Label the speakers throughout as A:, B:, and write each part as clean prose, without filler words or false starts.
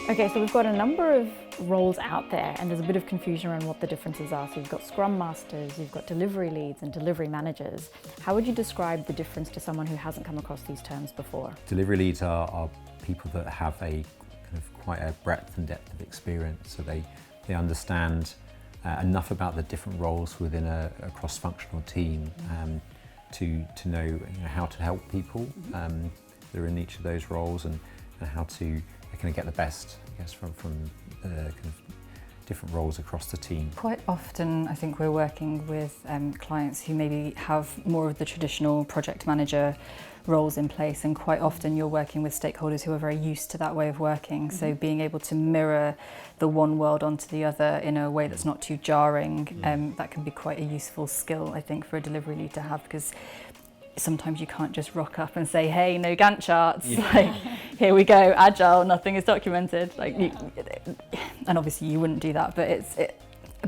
A: Okay, so we've got a number of roles out there and there's a bit of confusion around what the differences are. So you've got Scrum Masters, you've got delivery leads and delivery managers. How would you describe the difference to someone who hasn't come across these terms before?
B: Delivery leads are people that have a kind of quite a breadth and depth of experience, so they understand enough about the different roles within a cross-functional team to know, how to help people that are in each of those roles and how to kind of get the best, I guess, from kind of different roles across the team.
C: Quite often I think we're working with clients who maybe have more of the traditional project manager roles in place, and quite often you're working with stakeholders who are very used to that way of working. So being able to mirror the one world onto the other in a way that's not too jarring, that can be quite a useful skill, I think, for a delivery lead to have, because sometimes you can't just rock up and say, hey, no Gantt charts, like, here we go, agile, nothing is documented. And obviously you wouldn't do that, but it's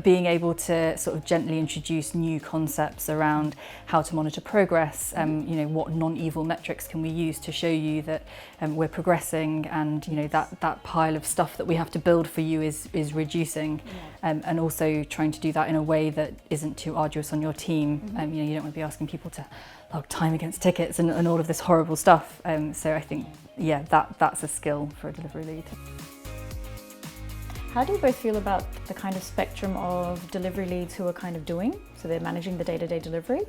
C: being able to sort of gently introduce new concepts around how to monitor progress, what non-evil metrics can we use to show you that we're progressing, and that pile of stuff that we have to build for you is reducing, and also trying to do that in a way that isn't too arduous on your team. You don't want to be asking people to log time against tickets and all of this horrible stuff. So I think, that's a skill for a delivery lead.
A: How do you both feel about the kind of spectrum of delivery leads who are kind of doing, so they're managing the day-to-day delivery,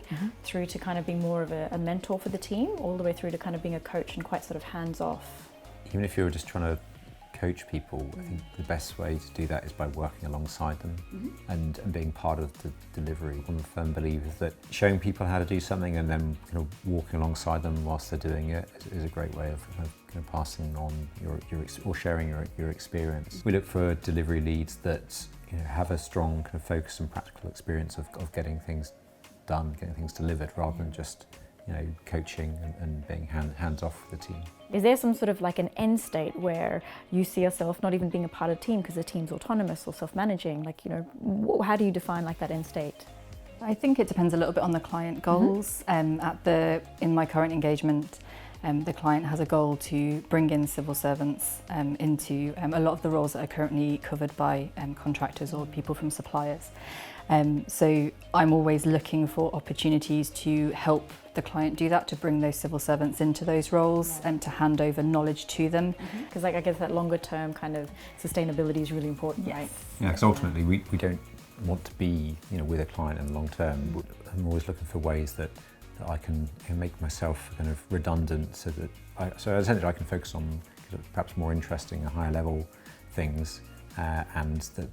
A: through to kind of being more of a mentor for the team, all the way through to kind of being a coach and quite sort of hands-off?
B: Even if you're just trying to coach people, I think the best way to do that is by working alongside them and being part of the delivery. I'm a firm believer that showing people how to do something and then kind of walking alongside them whilst they're doing it is a great way of kind of passing on or sharing your experience. We look for delivery leads that have a strong kind of focus and practical experience of getting things done, getting things delivered, rather than just coaching and being hands-off with the team.
A: Is there some sort of like an end state where you see yourself not even being a part of the team because the team's autonomous or self-managing? How do you define like that end state?
C: I think it depends a little bit on the client goals. In my current engagement, the client has a goal to bring in civil servants into a lot of the roles that are currently covered by contractors or people from suppliers. So I'm always looking for opportunities to help the client do that, to bring those civil servants into those roles and to hand over knowledge to them.
A: Because I guess that longer term kind of sustainability is really important, right?
B: Yeah, because ultimately we don't want to be with a client in the long term. I'm always looking for ways that I can make myself kind of redundant, so that essentially I can focus on perhaps more interesting and higher level things, and that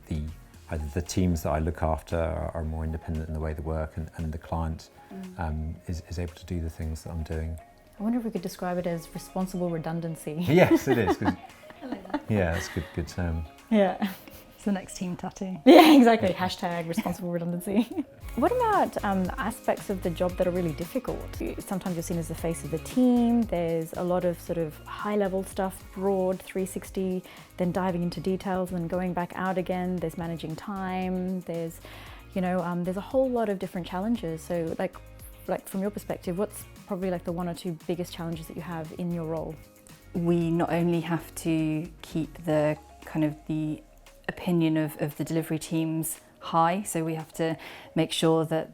B: either the teams that I look after are more independent in the way they work, and the client is able to do the things that I'm doing.
A: I wonder if we could describe it as responsible redundancy.
B: Yes, it is. Yeah, that's a good term.
A: Yeah.
C: It's the next team tattoo.
A: Yeah, exactly. Hashtag responsible redundancy. What about aspects of the job that are really difficult? Sometimes you're seen as the face of the team. There's a lot of sort of high-level stuff, broad 360, then diving into details and going back out again. There's managing time. There's, there's a whole lot of different challenges. So, like from your perspective, what's probably like the one or two biggest challenges that you have in your role?
C: We not only have to keep the kind of the opinion of the delivery teams high, so we have to make sure that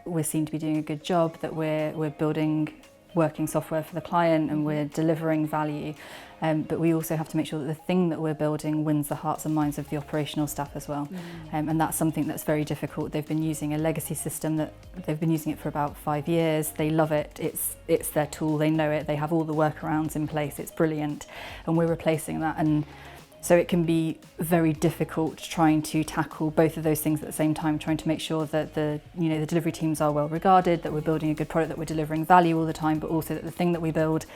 C: we're seen to be doing a good job, that we're building working software for the client and we're delivering value, but we also have to make sure that the thing that we're building wins the hearts and minds of the operational staff as well. And that's something that's very difficult. They've been using a legacy system that they've been using it for about 5 years. They love it. It's their tool. They know it. They have all the workarounds in place. It's brilliant, and we're replacing that. And so it can be very difficult trying to tackle both of those things at the same time, trying to make sure that the delivery teams are well regarded, that we're building a good product, that we're delivering value all the time, but also that the thing that we build,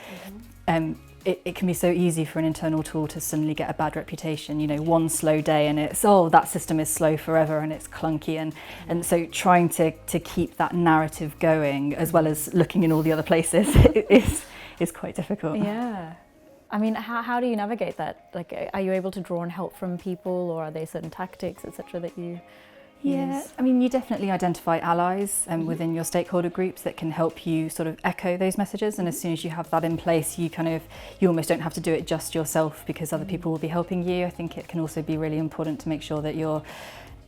C: it can be so easy for an internal tool to suddenly get a bad reputation. One slow day and it's, that system is slow forever and it's clunky, and so trying to keep that narrative going as well as looking in all the other places is quite difficult.
A: Yeah. I mean, how do you navigate that? Like, are you able to draw on help from people, or are there certain tactics, etc., that you
C: Yeah, I mean, you definitely identify allies within your stakeholder groups that can help you sort of echo those messages. And as soon as you have that in place, you almost don't have to do it just yourself because other people will be helping you. I think it can also be really important to make sure that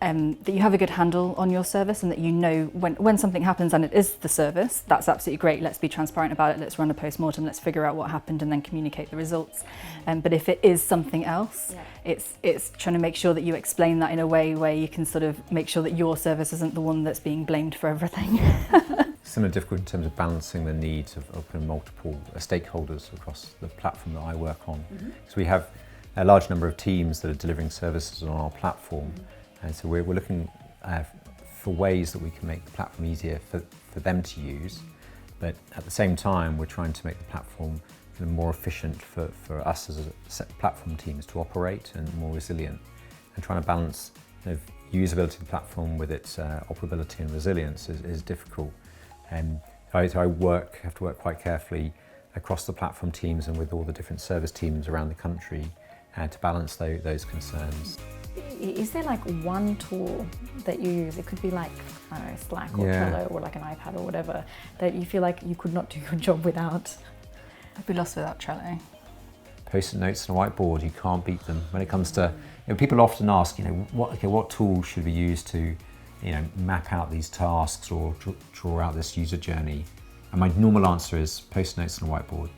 C: that you have a good handle on your service and that you know when something happens and it is the service, that's absolutely great. Let's be transparent about it. Let's run a post-mortem. Let's figure out what happened and then communicate the results. But if it is something else, it's trying to make sure that you explain that in a way where you can sort of make sure that your service isn't the one that's being blamed for everything.
B: Similar difficult in terms of balancing the needs of kind of multiple stakeholders across the platform that I work on. So we have a large number of teams that are delivering services on our platform. And so we're looking for ways that we can make the platform easier for them to use, but at the same time we're trying to make the platform kind of more efficient for us as a set platform teams to operate and more resilient, and trying to balance usability of the platform with its operability and resilience is difficult. I have to work quite carefully across the platform teams and with all the different service teams around the country to balance those concerns.
A: Is there like one tool that you use? It could be like, I don't know, Slack or Trello or like an iPad or whatever, that you feel like you could not do your job without.
C: I'd be lost without Trello.
B: Post-it notes and a whiteboard, you can't beat them. When it comes to, people often ask, what tool should we use to, map out these tasks or draw out this user journey? And my normal answer is Post-it notes and a whiteboard,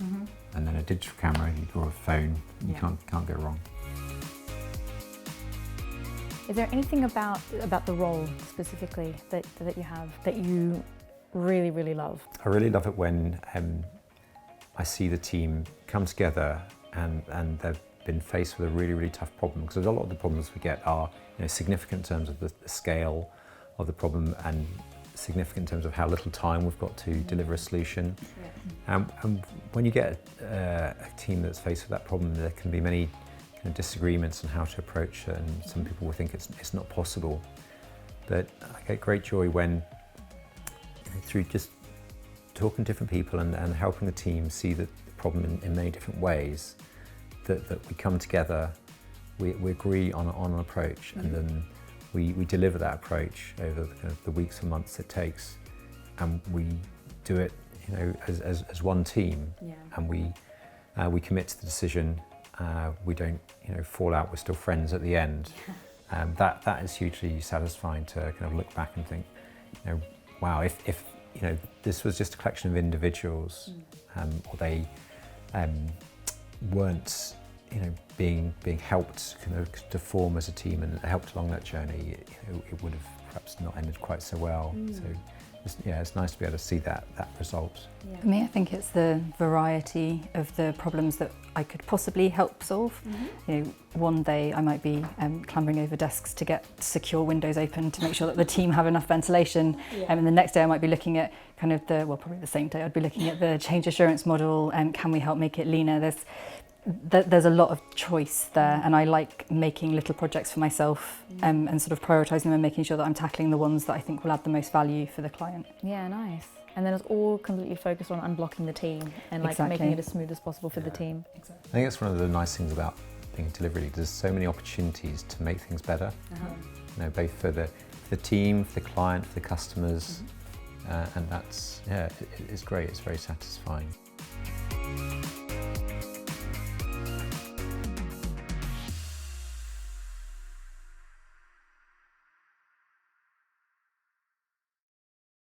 B: and then a digital camera or a phone. You can't go wrong.
A: Is there anything about the role specifically that you have that you really, really love?
B: I really love it when I see the team come together and they've been faced with a really, really tough problem, because a lot of the problems we get are significant in terms of the scale of the problem and significant in terms of how little time we've got to deliver a solution. And when you get a team that's faced with that problem, there can be many disagreements on how to approach it, and some people will think it's not possible. But I get great joy when, through just talking to different people and helping the team see the problem in many different ways, that we come together, we agree on an approach, and then we deliver that approach over the weeks and months it takes, and we do it as one team, and we commit to the decision. We don't fall out, we're still friends at the end. That is hugely satisfying to kind of look back and think, wow, if this was just a collection of individuals, or they weren't being helped to form as a team and helped along that journey, it would have perhaps not ended quite so well. So it's nice to be able to see that result.
C: For me, I think it's the variety of the problems that I could possibly help solve. One day I might be clambering over desks to get secure windows open to make sure that the team have enough ventilation, and the next day I might be looking at probably the same day I'd be looking at the change assurance model and can we help make it leaner. There's a lot of choice there, and I like making little projects for myself and sort of prioritising them and making sure that I'm tackling the ones that I think will add the most value for the client.
A: Yeah, nice. And then it's all completely focused on unblocking the team and making it as smooth as possible for the team.
B: Exactly. I think that's one of the nice things about being a delivery. There's so many opportunities to make things better, both for the team, for the client, for the customers, and that's it's great. It's very satisfying.